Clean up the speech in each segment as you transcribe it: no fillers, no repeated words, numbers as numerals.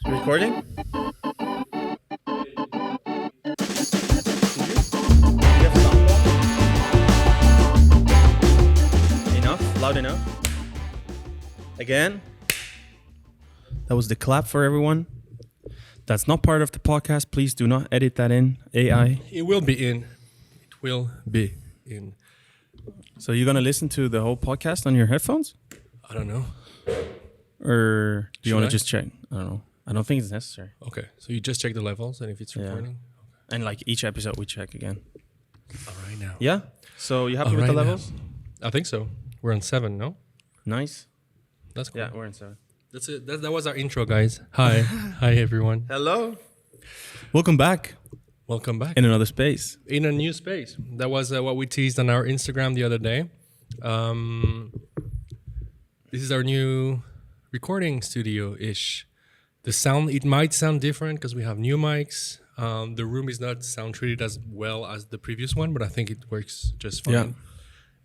Recording? Enough? Loud enough? Again? That was the clap for everyone. That's not part of the podcast. Please do not edit that in. AI. It will be in. It will be in. So you're going to listen to the whole podcast on your headphones? I don't know. Or do you want Should I? to just check? I don't know. I don't think it's necessary. Okay. So you just check the levels and if it's recording? And like each episode we check again. All right now. Yeah? So you happy All with the right now. levels? I think so. We're on 7, no? Nice. That's cool. Yeah, we're in 7. That's it. That was our intro, guys. Hi. Hi, everyone. Hello. Welcome back Welcome back. in another space. In a new space. That was what we teased on our Instagram the other day. This is our new recording studio-ish. The sound, it might sound different because we have new mics. The room is not sound treated as well as the previous one, but I think it works just fine. Yeah.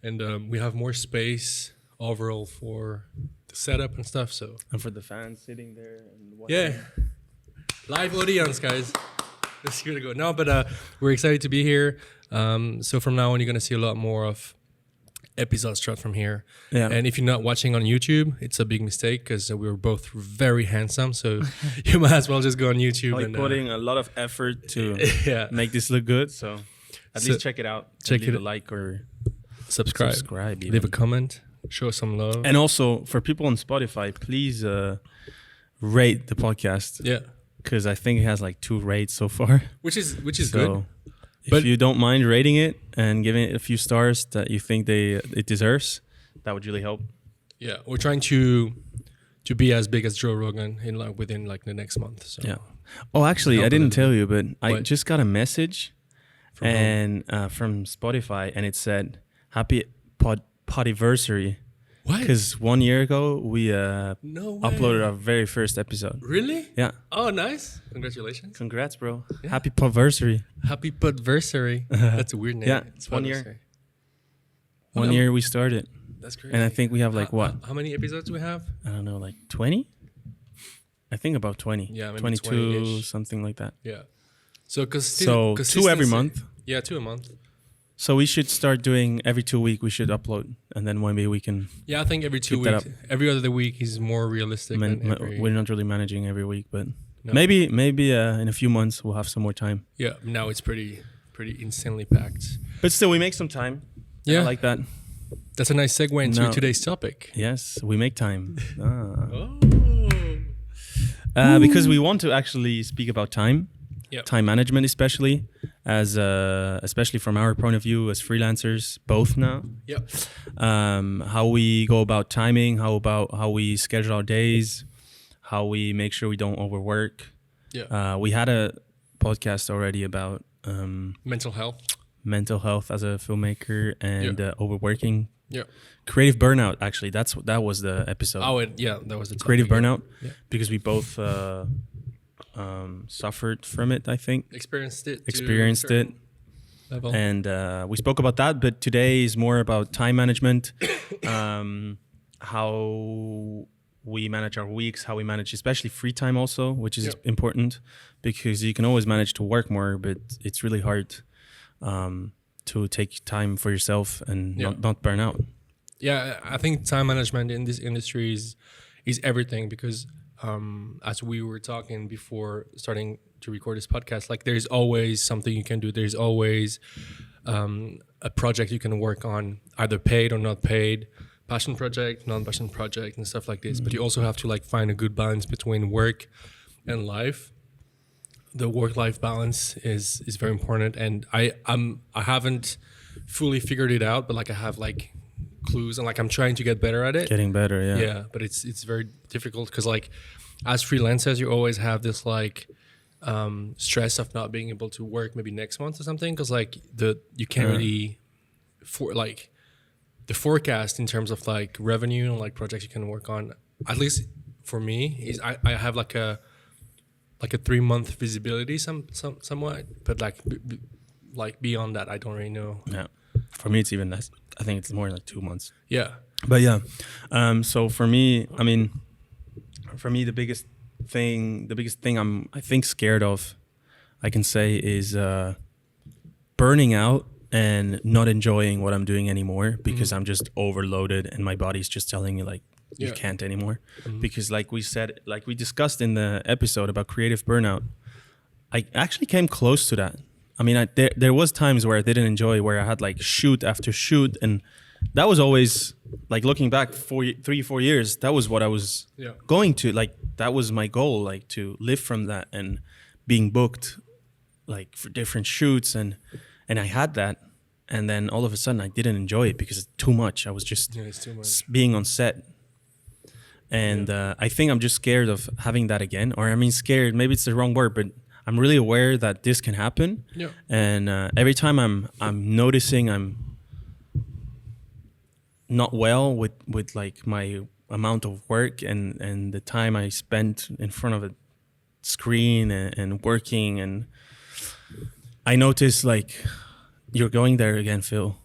And we have more space overall for the setup and stuff. So And for the fans sitting there and yeah, live audience, guys. Let's give it a go. No, but we're excited to be here. So from now on, you're gonna see a lot more of episodes straight from here. Yeah. And if you're not watching on YouTube, it's a big mistake because we were both very handsome. So you might as well just go on YouTube like and putting a lot of effort to yeah, make this look good. So at So least check it out. check Leave it- a like or subscribe, subscribe. leave a Even. comment, show some love. And also for people on Spotify, please rate the podcast Yeah, because I think it has like 2 rates so far. which is So good. if But- you don't mind rating it and giving it a few stars that you think it deserves, that would really help. Yeah, we're trying to be as big as Joe Rogan in like within like the next month. So Yeah. Oh, actually, Help I a didn't little tell you, but I What? just got a message from home. and from Spotify, and it said "Happy Podiversary" What? because 1 year ago we No way. uploaded our very first episode. Really? Yeah, Oh, nice! Congratulations. congrats, bro! Yeah. Happy Podversary. Happy Podversary. That's a weird name. Yeah, it's 1 year. Podversary. 1 Okay. year we started, That's great. and I think we have like what? How many episodes do we have? I don't know, like 20. I think about 20. Yeah, maybe 22, 20-ish. something like that. Yeah. So, So 2 every month. Yeah, 2 a month. So we should start doing every 2 weeks. We should upload, and then maybe we can. Yeah, I think every 2 Keep that weeks. Every other week is more realistic than every. We're not really managing every week, but No. maybe in a few months we'll have some more time. Yeah, now it's pretty insanely packed. But still, we make some time. Yeah, I like that. that's a nice segue into No. today's topic. Yes, we make time. Oh. Because we want to actually speak about time, Yep. time management, especially especially from our point of view as freelancers, both now. Yep. How we go about timing, how we schedule our days, how we make sure we don't overwork. Yeah. We had a podcast already about Mental health. mental health as a filmmaker and overworking. Yeah. Creative burnout, actually, that was the episode. Oh, that was the topic, Creative yeah. burnout, Yeah. because we both suffered from it, I think. Experienced it. to a Experienced it. certain Level. And we spoke about that, but today is more about time management, how we manage our weeks, how we manage especially free time also, which is Yep. important because you can always manage to work more, but it's really hard to take time for yourself and Yeah. not burn out. Yeah, I think time management in this industry is everything because as we were talking before starting to record this podcast, like there's always something you can do. There's always a project you can work on, either paid or not paid, passion project, non-passion project, and stuff like this. But you also have to like find a good balance between work and life. The work-life balance is very important, and I haven't fully figured it out, but like I have like clues and like I'm trying to get better at it. Getting better, yeah. Yeah, but it's very difficult because like as freelancers you always have this like stress of not being able to work maybe next month or something because like you can't really the forecast in terms of like revenue and like projects you can work on, at least for me, is I have like a 3-month visibility somewhat, but like beyond that I don't really know. Yeah. For me, it's even less. I think it's more like 2 months. Yeah. But yeah, so for me, the biggest biggest thing I think scared of, I can say, is burning out and not enjoying what I'm doing anymore because I'm just overloaded and my body's just telling me like you can't anymore. Because like we discussed in the episode about creative burnout, I actually came close to that. I mean, there was times where I didn't enjoy, where I had like shoot after shoot, and that was always like looking back 3-4 years. That was what I was going to, like that was my goal, like to live from that and being booked like for different shoots, and I had that, and then all of a sudden I didn't enjoy it because it's too much. I was just it's too much. being on set, and I think I'm just scared of having that again. Or I mean, scared, maybe it's the wrong word, but I'm really aware that this can happen. Yeah. And every time I'm noticing I'm not well with like my amount of work and the time I spent in front of a screen and working, and I notice like, you're going there again, Phil.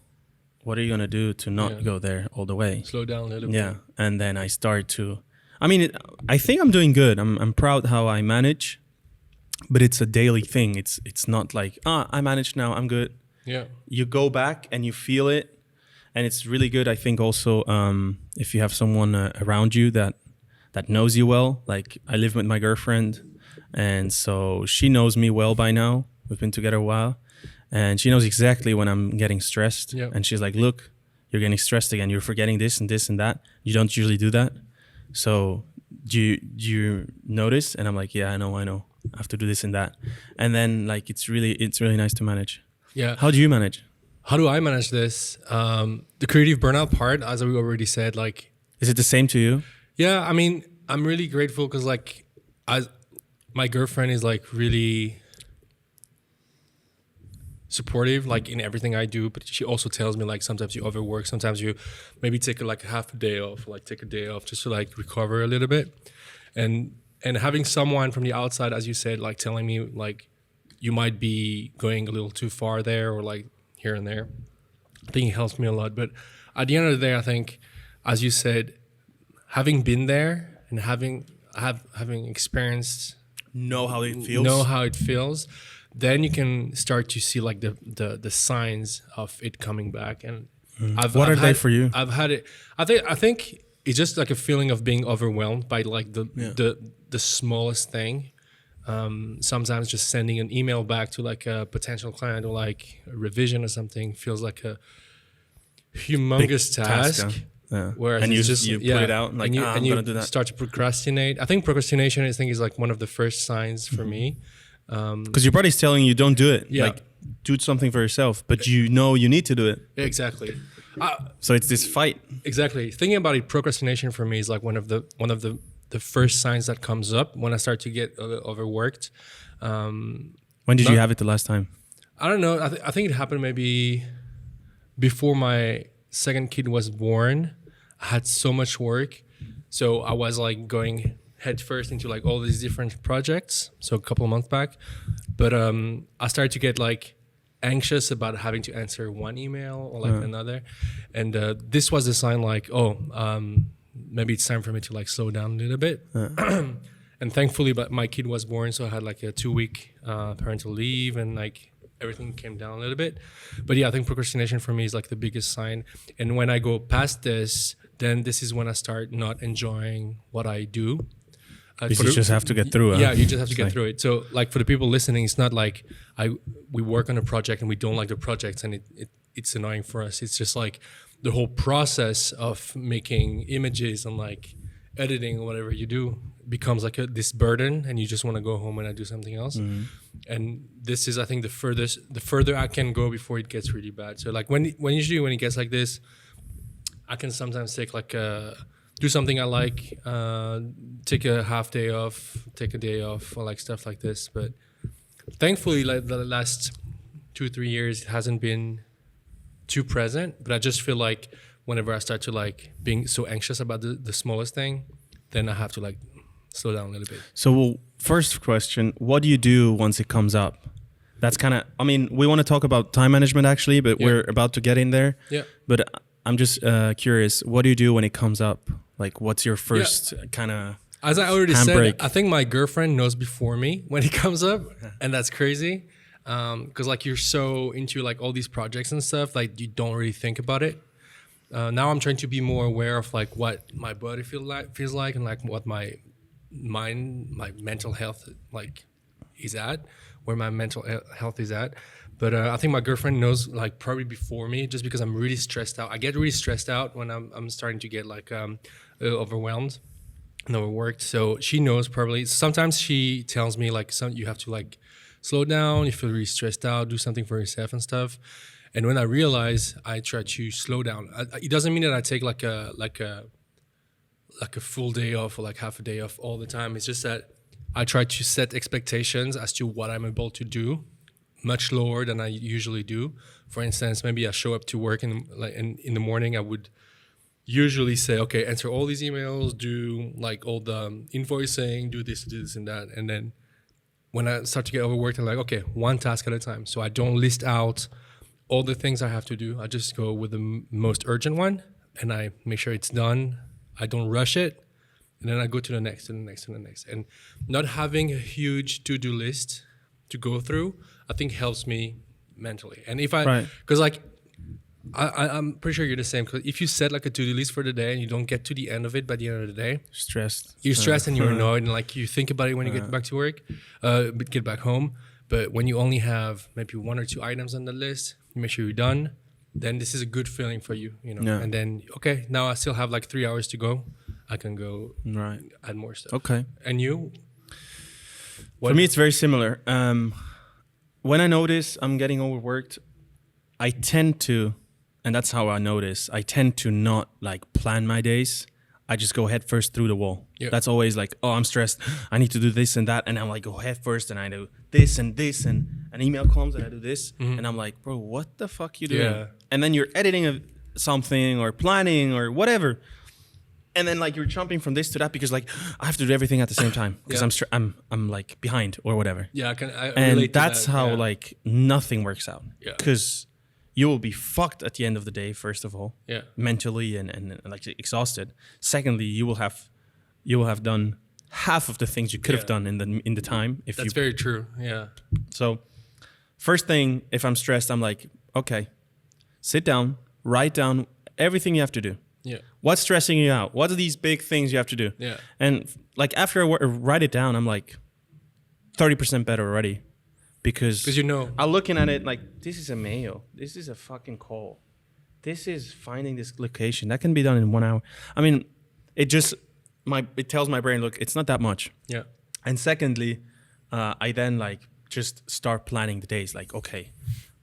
What are you gonna do to not go there all the way? Slow down a little bit. Yeah, and then I start to. I mean, I think I'm doing good. I'm proud how I manage, but it's a daily thing. It's not like I manage now, I'm good. Yeah. You go back and you feel it, and it's really good. I think also if you have someone around you that knows you well. Like I live with my girlfriend, and so she knows me well by now. We've been together a while. And she knows exactly when I'm getting stressed. Yep. And she's like, look, you're getting stressed again. You're forgetting this and this and that. You don't usually do that. So do you notice? And I'm like, yeah, I know. I have to do this and that. And then like, it's really nice to manage. Yeah. How do you manage? How do I manage this? The creative burnout part, as we already said, like. Is it the same to you? Yeah. I mean, I'm really grateful because like my girlfriend is like really supportive like in everything I do, but she also tells me like sometimes you overwork, sometimes you maybe take like half a day off, like take a day off just to like recover a little bit, and having someone from the outside, as you said, like telling me like you might be going a little too far there or like here and there, I think it helps me a lot. But at the end of the day, I think, as you said, having been there and having experienced, know how it feels, then you can start to see like the signs of it coming back. And what are they for you? I've had it. I think it's just like a feeling of being overwhelmed by like the smallest thing. Sometimes just sending an email back to like a potential client or like a revision or something feels like a humongous task. Yeah. Whereas and you just put it out and like I'm gonna do that. Start to procrastinate. I think procrastination is like one of the first signs for me. Because your body's telling you don't do it. Yeah. Like do something for yourself, but you know you need to do it. Exactly. So it's this fight. Exactly. Thinking about it, procrastination for me is like one of the first signs that comes up when I start to get overworked. When did you have it the last time? I don't know. I think it happened maybe before my second kid was born. I had so much work, so I was like going head first into like all these different projects. So a couple of months back, but I started to get like anxious about having to answer one email or like another, and this was a sign like, maybe it's time for me to like slow down a little bit. And thankfully, but my kid was born, so I had like a 2-week parental leave, and like everything came down a little bit. But yeah, I think procrastination for me is like the biggest sign. And when I go past this, then this is when I start not enjoying what I do. You just have to get through it. Yeah, you just have to get through it. So like for the people listening, it's not like we work on a project and we don't like the project and it's annoying for us. It's just like the whole process of making images and like editing or whatever you do becomes like this burden, and you just want to go home and do something else. And this is, I think, the further I can go before it gets really bad. So like when it gets like this, I can sometimes take like do something I like, take a half day off, take a day off, or like stuff like this. But thankfully, like the last 2-3 years, it hasn't been too present. But I just feel like whenever I start to like being so anxious about the smallest thing, then I have to like slow down a little bit. So first question, what do you do once it comes up? That's kind of, I mean, we want to talk about time management actually, but we're about to get in there. Yeah. But I'm just curious, what do you do when it comes up? Like, what's your first kind of As I already said, Handbrake. I think my girlfriend knows before me when it comes up, and that's crazy. Because like you're so into like all these projects and stuff, like you don't really think about it. Now I'm trying to be more aware of like what my body feels like, and like what my mind, my mental health like is at, where my mental health is at. But I think my girlfriend knows like probably before me, just because I'm really stressed out. I get really stressed out when I'm starting to get like overwhelmed and overworked. So she knows probably. Sometimes she tells me like you have to like slow down. You feel really stressed out. Do something for yourself and stuff. And when I realize, I try to slow down. It doesn't mean that I take like a full day off or like half a day off all the time. It's just that I try to set expectations as to what I'm able to do, much lower than I usually do. For instance, maybe I show up to work in the morning. I would usually say, okay, answer all these emails, do like all the invoicing, do this and that. And then when I start to get overworked, I'm like, okay, one task at a time. So I don't list out all the things I have to do. I just go with the most urgent one and I make sure it's done. I don't rush it. And then I go to the next and the next and the next. And not having a huge to-do list to go through, I think helps me mentally. And if because like, I'm pretty sure you're the same. Because if you set like a to-do list for the day and you don't get to the end of it by the end of the day, you're stressed and you're annoyed, and like you think about it when you get back to work, get back home. But when you only have maybe 1 or 2 items on the list, you make sure you're done. Then this is a good feeling for you, you know. Yeah. And then okay, now I still have like 3 hours to go. I can go add more stuff. Okay. And you? For me, it's very similar. When I notice I'm getting overworked, I tend to, and that's how I notice, I tend to not like plan my days. I just go head first through the wall. Yep. That's always like, oh, I'm stressed. I need to do this and that. And I'm like, go head first and I do this and this. And an email comes and I do this. Mm-hmm. And I'm like, bro, what the fuck you doing? Yeah. And then you're editing something or planning or whatever. And then like you're jumping from this to that because like I have to do everything at the same time because I'm like behind or whatever. Yeah, I and relate to that's that. How like nothing works out. Yeah, because you will be fucked at the end of the day. First of all, mentally and like exhausted. Secondly, you will have done half of the things you could have done in the time. That's very true. Yeah. So first thing, if I'm stressed, I'm like, okay, sit down, write down everything you have to do. Yeah. What's stressing you out? What are these big things you have to do? Yeah. And like after I write it down, I'm like 30% better already. Because you know. I'm looking at it like, this is a mail. This is a fucking call. This is finding this location. That can be done in 1 hour. I mean, it tells my brain, look, it's not that much. Yeah. And secondly, I then like just start planning the days. Like, okay,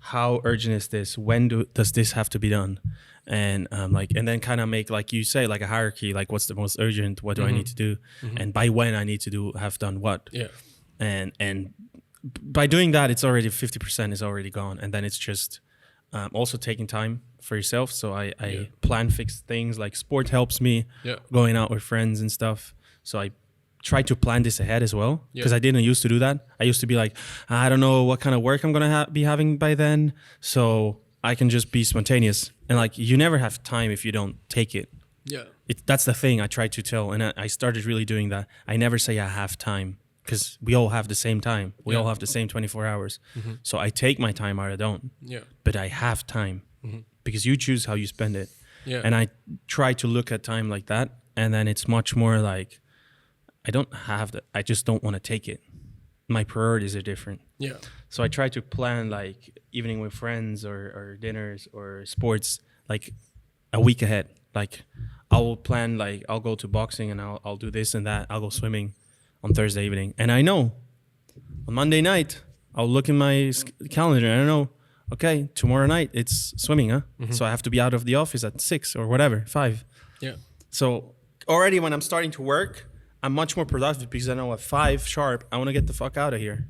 how urgent is this? When does this have to be done? And and then kind of make, like you say, like a hierarchy, like what's the most urgent, what do I need to do, and by when I need to have done what. Yeah. And by doing that, it's already 50% is already gone, and then it's just also taking time for yourself. So I plan fixed things, like sport helps me, going out with friends and stuff. So I try to plan this ahead as well, because I didn't used to do that. I used to be like, I don't know what kind of work I'm gonna be having by then, so I can just be spontaneous. And like, you never have time if you don't take it. Yeah. That's the thing I try to tell. And I started really doing that. I never say I have time, because we all have the same time. We all have the same 24 hours. Mm-hmm. So I take my time or I don't. Yeah. But I have time, because you choose how you spend it. Yeah. And I try to look at time like that. And then it's much more like, I don't have that. I just don't want to take it. My priorities are different. Yeah. So I try to plan like evening with friends or dinners or sports like a week ahead. Like I will plan, like I'll go to boxing and I'll do this and that. I'll go swimming on Thursday evening. And I know on Monday night, I'll look in my calendar and I know, okay, tomorrow night it's swimming, huh? Mm-hmm. So I have to be out of the office at 6 or whatever, 5. Yeah. So already when I'm starting to work, I'm much more productive because I know at 5 sharp, I want to get the fuck out of here.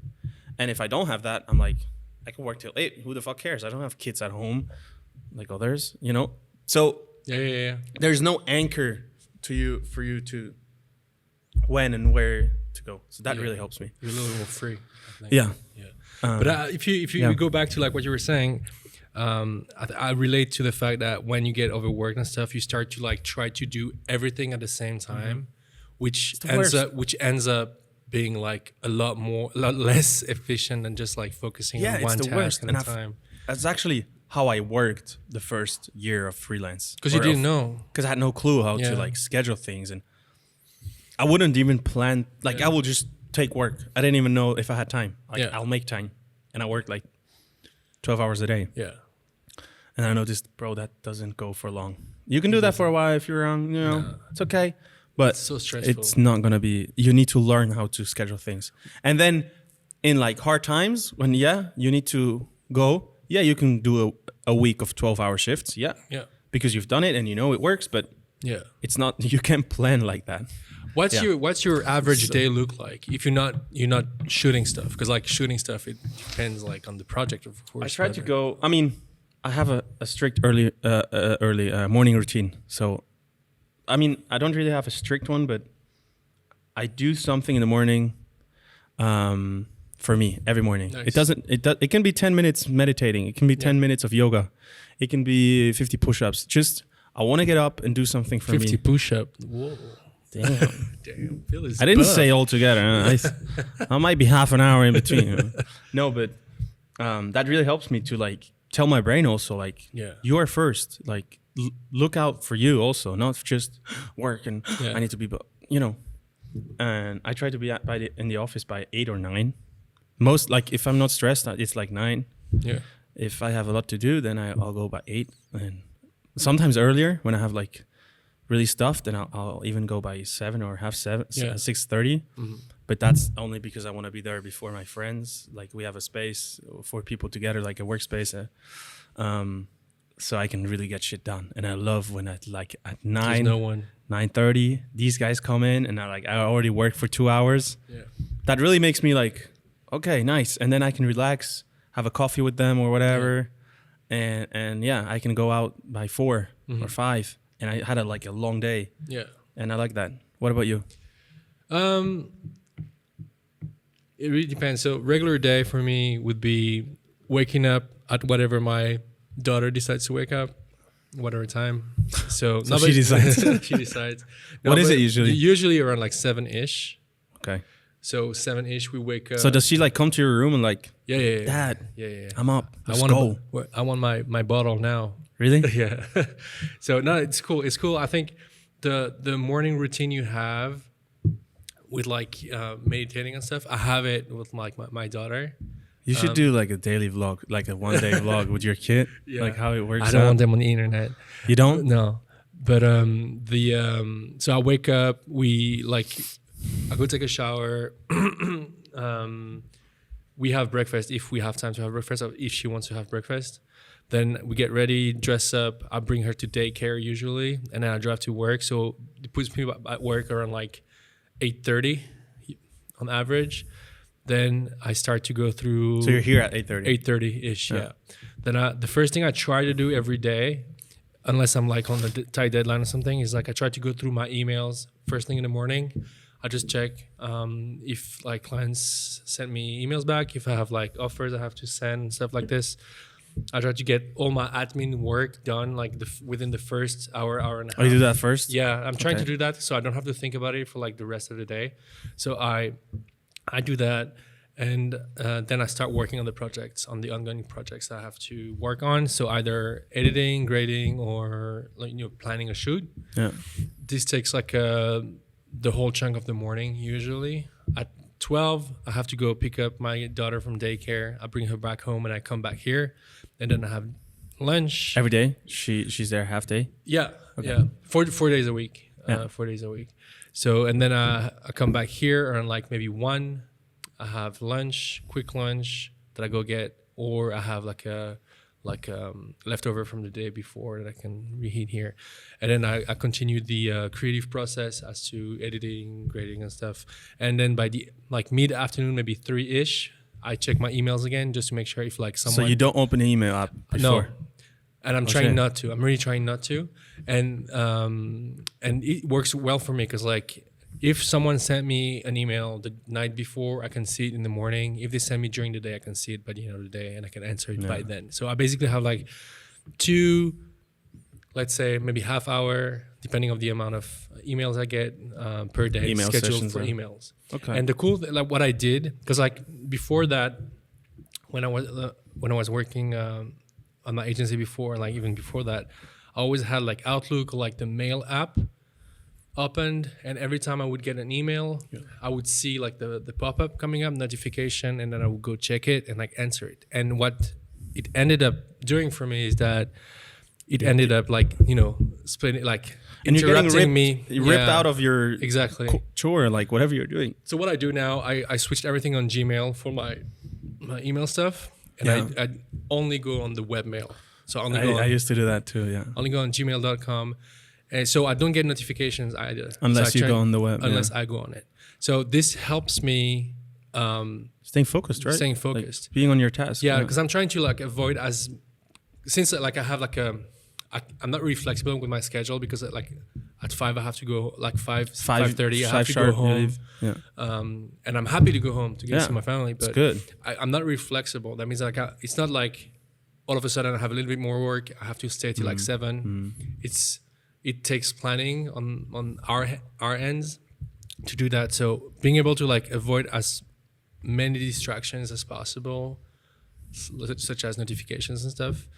And if I don't have that, I'm like, I can work till 8. Who the fuck cares? I don't have kids at home like others, you know? So there's no anchor for you to when and where to go. So that really helps me. You're a little more free, I think. Yeah. But if you go back to like what you were saying, I relate to the fact that when you get overworked and stuff, you start to like try to do everything at the same time, which the worst. ends up being like a lot less efficient than just like focusing on one task at a time. That's actually how I worked the first year of freelance. Because you didn't know. Because I had no clue how to like schedule things, and I wouldn't even plan. Like I will just take work. I didn't even know if I had time. Like I'll make time, and I work like 12 hours a day. Yeah. And I noticed, bro, that doesn't go for long. You can do that for a while if you're young, it's okay. But it's so stressful. It's not going to be, you need to learn how to schedule things. And then in like hard times when, you need to go, you can do a week of 12-hour shifts. Yeah. Because you've done it and you know it works, but it's not, you can't plan like that. What's your average day look like if you're not shooting stuff? Because like shooting stuff, it depends like on the project, of course. I try to go, I have a strict early morning routine. So, I don't really have a strict one, but I do something in the morning for me every morning. Nice. It can be 10 minutes meditating. It can be 10 minutes of yoga. It can be 50 push-ups. Just, I want to get up and do something for 50 me. 50 push-ups. Whoa. Damn. I didn't say all together. I might be half an hour in between. No, but that really helps me to like tell my brain also like you are first. Like look out for you also, not just work and I need to be, And I try to be in the office by 8 or 9. Most like if I'm not stressed, it's like 9. Yeah. If I have a lot to do, then I'll go by 8, and sometimes earlier when I have like really stuffed, then I'll even go by 7 or half 7, 6:30. Mm-hmm. But that's only because I want to be there before my friends. Like we have a space for people together, like a workspace, so I can really get shit done. And I love when at 9, 9:30, these guys come in and I already worked for 2 hours. Yeah. That really makes me like, okay, nice. And then I can relax, have a coffee with them or whatever. Yeah. And I can go out by 4 or 5. And I had a long day. Yeah. And I like that. What about you? It really depends. So regular day for me would be waking up at whatever my daughter decides to wake up, whatever time. So she decides. She decides. What is it usually? Usually around 7-ish. Okay. So 7-ish we wake up. So does she come to your room and yeah. Dad, yeah. I'm up. Let's go. I want my bottle now. Really? Yeah. So no, it's cool. It's cool. I think the morning routine you have with meditating and stuff, I have it with my daughter. You should do a daily vlog, like a one-day vlog with your kid, like how it works. I don't want them on the internet. You don't? No. But so I wake up, I go take a shower. We have breakfast if we have time to have breakfast, or if she wants to have breakfast. Then we get ready, dress up. I bring her to daycare usually, and then I drive to work. So it puts me at work around 8:30 on average. Then I start to go through. So you're here at 8:30. 8:30-ish, yeah. Then the first thing I try to do every day, unless I'm on a tight deadline or something, is I try to go through my emails first thing in the morning. I just check if clients send me emails back, if I have offers I have to send, stuff like this. I try to get all my admin work done within the first hour and a half. Oh, you do that first? Yeah, I'm trying to do that so I don't have to think about it for the rest of the day. So I do that, and then I start working on the ongoing projects that I have to work on. So either editing, grading, or planning a shoot. Yeah. This takes the whole chunk of the morning usually. At 12, I have to go pick up my daughter from daycare. I bring her back home and I come back here, and then I have lunch. Every day? She's there half day? Yeah. Okay. Yeah. 4 days a week. 4 days a week. So, and then I come back here around maybe 1. I have lunch, quick lunch that I go get, or I have leftover from the day before that I can reheat here. And then I continue the creative process as to editing, grading and stuff. And then by the mid-afternoon, maybe 3-ish, I check my emails again just to make sure if someone... So you don't open the email app before? No. And I'm trying not to. I'm really trying not to. And it works well for me because if someone sent me an email the night before, I can see it in the morning. If they send me during the day, I can see it by the end of the day and I can answer it by then. So I basically have 2, let's say maybe half hour depending on the amount of emails I get per day, Email scheduled sessions, for yeah. emails. Okay. And the cool like what I did, because like before that, when I was working on my agency before, like even before that, I always had like Outlook, like the mail app opened, and every time I would get an email, I would see like the pop-up coming up, notification, and then I would go check it and like answer it. And what it ended up doing for me is that it ended up like, you know, splitting, like and you're getting interrupting me. ripped out of your Exactly. chore, like whatever you're doing. So what I do now, I switched everything on Gmail for my email stuff, and I only go on the webmail. So I only go I used to do that too, yeah. only go on gmail.com. And so I don't get notifications either. Unless so you go on the web. Unless I go on it. So this helps me Staying focused, right? staying focused. Like being on your task. Yeah, because I'm trying to like avoid since like I have like I'm not really flexible with my schedule, because like at 5 I have to go, like 5:30 I have to go home. Yeah. And I'm happy to go home to get to see my family, but it's good. I'm not really flexible. That means like it's not like all of a sudden I have a little bit more work, I have to stay till like 7. It takes planning on our ends to do that. So being able to like avoid as many distractions as possible, such as notifications and stuff,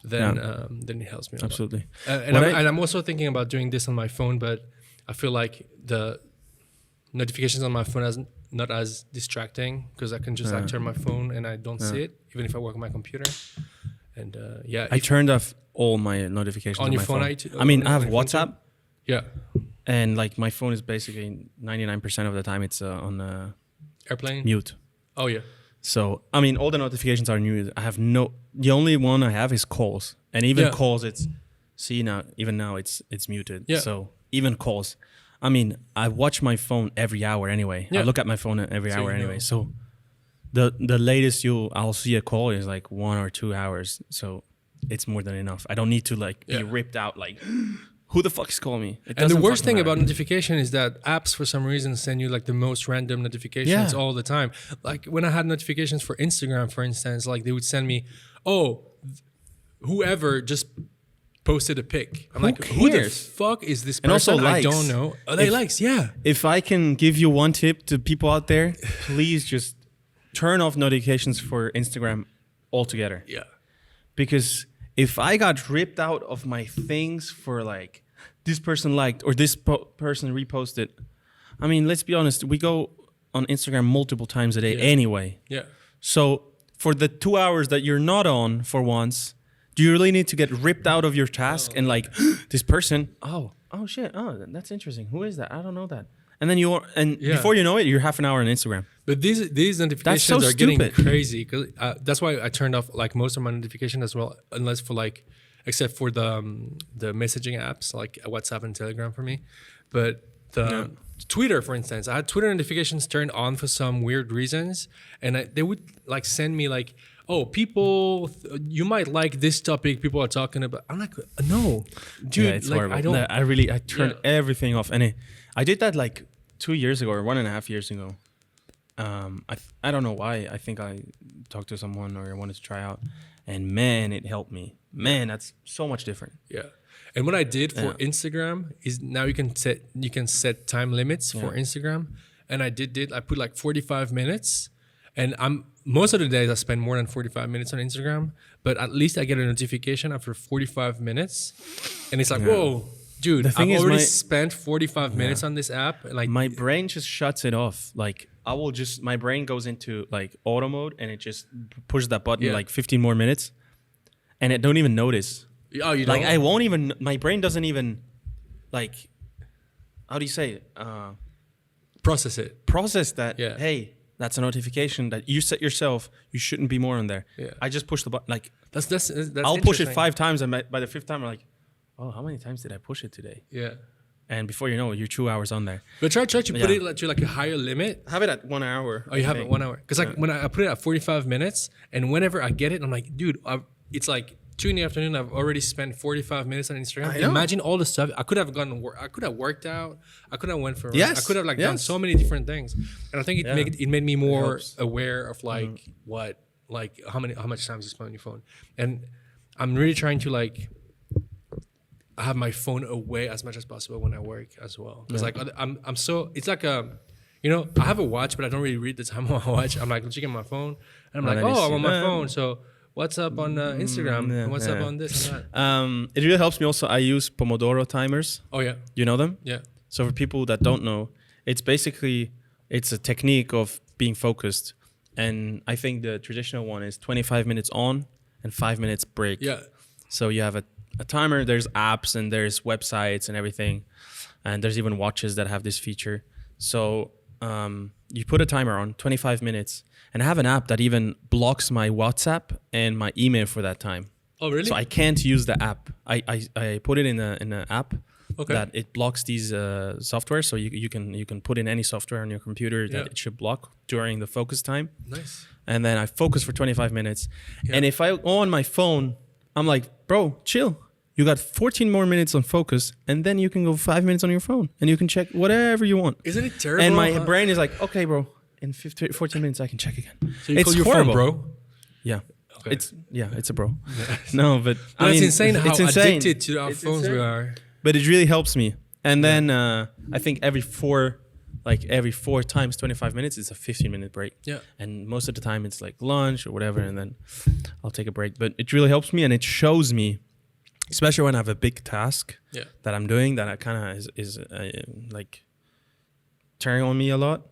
then it helps me a lot. Absolutely. And I'm also thinking about doing this on my phone, but I feel like the notifications on my phone is not as distracting, because I can just like turn my phone and I don't see it, even if I work on my computer. And I turned off all my notifications on on your my phone. I mean, I have on your phone WhatsApp, too? Yeah, and like my phone is basically 99% of the time it's on airplane. mute. Oh yeah. So I mean, all the notifications are muted. I have the only one I have is calls, and even calls, even now it's muted. Yeah. So even calls, I mean, I watch my phone every hour anyway. Yeah. I look at my phone every So hour you anyway. know. So the latest I'll see a call is like 1 or 2 hours. So it's more than enough. I don't need to like be ripped out like, who the fuck is calling me? And the worst thing about notification is that apps for some reason send you like the most random notifications all the time. Like when I had notifications for Instagram, for instance, like they would send me, whoever just posted a pic. I'm like, who the fuck is this person? And also I likes. don't know. Oh, they likes, yeah. If I can give you one tip to people out there, please just turn off notifications for Instagram altogether. Yeah. Because if I got ripped out of my things for like this person liked or this person reposted, I mean, let's be honest, we go on Instagram multiple times a day anyway. Yeah. So for the 2 hours that you're not on for once, do you really need to get ripped out of your task and like this person? Oh shit! Oh, that's interesting. Who is that? I don't know that. And then before you know it, you're half an hour on Instagram. But these notifications are getting crazy, because that's why I turned off like most of my notifications as well, except for the messaging apps like WhatsApp and Telegram for me. But Twitter, for instance, I had Twitter notifications turned on for some weird reasons, and they would like send me like, oh, people, you might like this topic people are talking about. I'm like, no, dude, it's like horrible. I don't. I turned everything off, and I did that like 2 years ago or 1.5 years ago. I don't know why. I think I talked to someone or I wanted to try out, and man, it helped me. Man, that's so much different. Yeah. And what I did for Instagram is now you can set time limits for Instagram, and I put like 45 minutes, and most of the days I spend more than 45 minutes on Instagram, but at least I get a notification after 45 minutes, and it's like, whoa, dude, I've already spent 45 minutes on this app. Like my brain just shuts it off. Like my brain goes into like auto mode, and it just pushes that button like 15 more minutes, and it don't even notice. Oh, you don't? Like I won't even. My brain doesn't even, like, how do you say it? Process it. Process that. Yeah. Hey, that's a notification that you set yourself. You shouldn't be more on there. Yeah. I just push the button. Like that's I'll push it 5 times, and by the 5th time, I'm like, oh, how many times did I push it today? Yeah. And before you know it, you're 2 hours on there. But try to put it to like a higher limit. Have it at 1 hour. Oh, you have it 1 hour. Because like when I put it at 45 minutes, and whenever I get it, I'm like, dude, it's like 2 in the afternoon. I've already spent 45 minutes on Instagram. Imagine all the stuff I could have gone to work. I could have worked out. I could have went for. Yes. I could have done so many different things. And I think it made me more aware of like how much time you spend on your phone. And I'm really trying to like I have my phone away as much as possible when I work as well. Because like I'm so it's like I have a watch, but I don't really read the time on my watch. I'm like checking my phone, and I'm like, oh, I'm on my phone. So what's up on Instagram? And what's up on this and that? It really helps me also. I use Pomodoro timers. Oh yeah, You know them? yeah, So for people that don't know, it's a technique of being focused. And I think the traditional one is 25 minutes on and 5 minutes break. yeah. So you have a timer, there's apps and there's websites and everything. And there's even watches that have this feature. So you put a timer on 25 minutes, and I have an app that even blocks my WhatsApp and my email for that time. Oh really? So I can't use the app. I put it in an app that it blocks these software. So you can put in any software on your computer that it should block during the focus time. Nice. And then I focus for 25 minutes. Yeah. And if I go on my phone, I'm like, bro, chill. You got 14 more minutes on focus, and then you can go 5 minutes on your phone, and you can check whatever you want. Isn't it terrible? And my brain is like, okay, bro, in 14 minutes I can check again. So you call your phone, bro? Yeah. Okay. It's a bro. No, but I mean, it's insane how insane. addicted to our phones we are. But it really helps me. And then I think every four times 25 minutes is a 15-minute break. Yeah. And most of the time it's like lunch or whatever, and then I'll take a break. But it really helps me, and it shows me, especially when I have a big task that I'm doing that I kind of is like tearing on me a lot.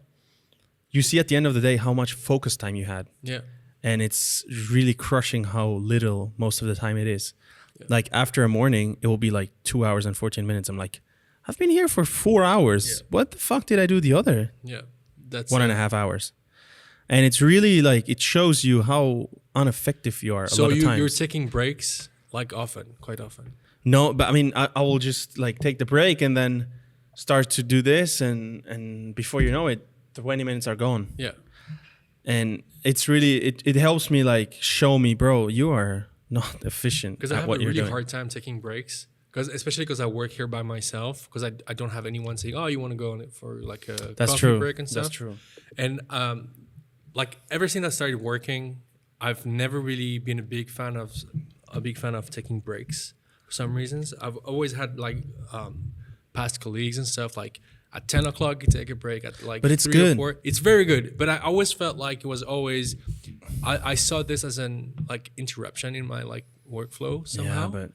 You see at the end of the day how much focus time you had. Yeah. And it's really crushing how little most of the time it is. Yeah. Like after a morning, it will be like 2 hours and 14 minutes. I'm like, I've been here for 4 hours. Yeah. What the fuck did I do the other? Yeah. That's 1.5 hours. And it's really like, it shows you how ineffective you are a lot of times. So you're taking breaks like quite often? No, but I mean, I will just like take the break and then start to do this. And before you know it, 20 minutes are gone. Yeah. And it's really, it helps me like show me, bro, you are not efficient because I have what a you're really doing. hard time taking breaks, especially because I work here by myself, because I don't have anyone saying, oh, you want to go on it for like a coffee break and stuff. That's true. And like ever since I started working, I've never really been a big fan of taking breaks for some reasons. I've always had like past colleagues and stuff like at 10 o'clock you take a break, at like but it's 3 good. or 4. It's very good, but I always felt like it was always I saw this as an like interruption in my like workflow somehow. Yeah,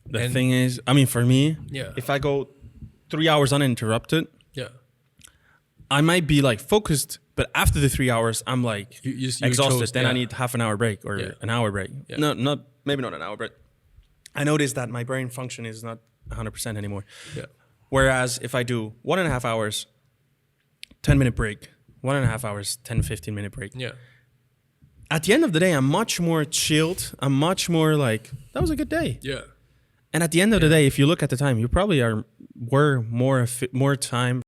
but the thing is, I mean, for me, if I go 3 hours uninterrupted, I might be like focused, but after the 3 hours, I'm like exhausted. Then I need half an hour break or an hour break. Yeah. No, maybe not an hour, but I noticed that my brain function is not 100% anymore. Yeah. Whereas if I do 1.5 hours, 10-minute break, 1.5 hours, 10, 15-minute break. Yeah. At the end of the day, I'm much more chilled. I'm much more like, that was a good day. Yeah. And at the end of the day, if you look at the time, you probably were more time